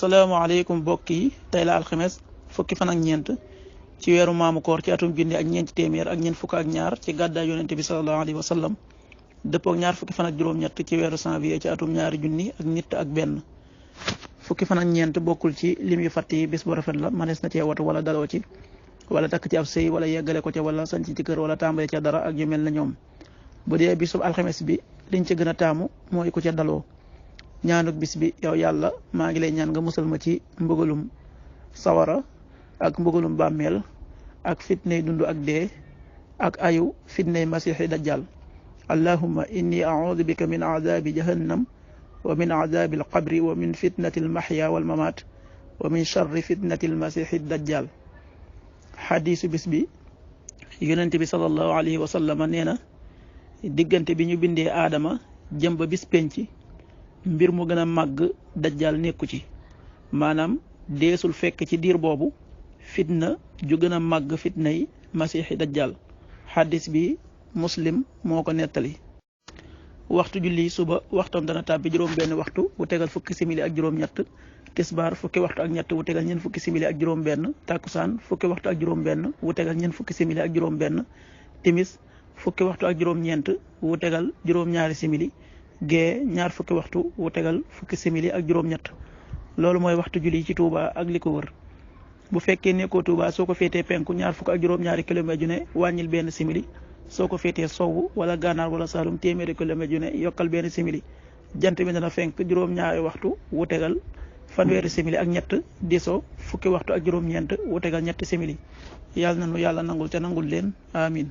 asalaamaaleykum mbokk yi tey la alxames fukki fan ak ñeent ci weeru maamu koor ci atum junni ak ñeenti téeméer ak ñeent fukk ak ñaar ci gàddaay yonente bi sallallahu alayhi wa sallam dëppook ñaar fukki fan ak juróom-ñett ci weeru janvier ci atum ñaari junni ak nit ak benn fukki fan ak ñeent bokkul ci lim yu fàtt yi bés bu rafet la manees na cee watu wala daloo ci wala takk ci ab sëy wala yeggale ko ca wala sanc ci kër wala tàmbale ca dara ak yu mel na ñoom bu dee bisub alxames bi liñ ca gën a taamu mooy ku ca daloo ñaanuk bis bi yow yàlla maa ngi lay ñaan nga musal ma ci mbugalum sawara ak mbugalum bàmmeel ak fitnay dund ak dee ak ayu fitnay masixi dajjal allahumma inni a'udhu bika min adabi jahannam wa min adabi alqabri wa min fitnati almahya walmamat wa min charri fitnati almasixi dajjal xadiisu bis bi yonente bi sallallahu alayhi wa sallam nee na diggante bi ñu bindee aadama jëm ba bis penc mbir mu gën a màgg dajjal nekku ci maanaam deesul fekk ci diir boobu fitna ju gën a màgg fitnay masixi dajjal xaddis bi muslim moo ko nettali. waxtu julli suba waxtoom dana tàbbi juróom-benn waxtu wu tegal fukki simili ak juróom-ñett tisbaar fukki waxtu ak ñett wu tegal ñeent fukki simili ak juróom-benn takkusaan fukki waxtu ak juróom-benn wu tegal ñeent fukki simili ak juróom-benn timis fukki waxtu ak juróom-ñeent wu tegal juróom-ñaari simili. gée ñaar fukki waxtu wu tegal fukki simili ak juróom-ñett loolu mooy waxtu julli ci Touba ak li ko wër bu fekkee nekkoo Touba soo ko féetee penku ñaar fukk ak juróom-ñaari kilomètre ju ne wàññil benn simili soo ko féetee sowwu wala gànnaar wala saalum téeméeri kilomètre ju ne yokkal benn simili jant bi dana fenk juróom-ñaari waxtu wu tegal fanweeri simili ak ñett diso fukki waxtu ak juróom-ñeent wu tegal ñetti simili yàlla na nu yàlla nangul te nangul leen amin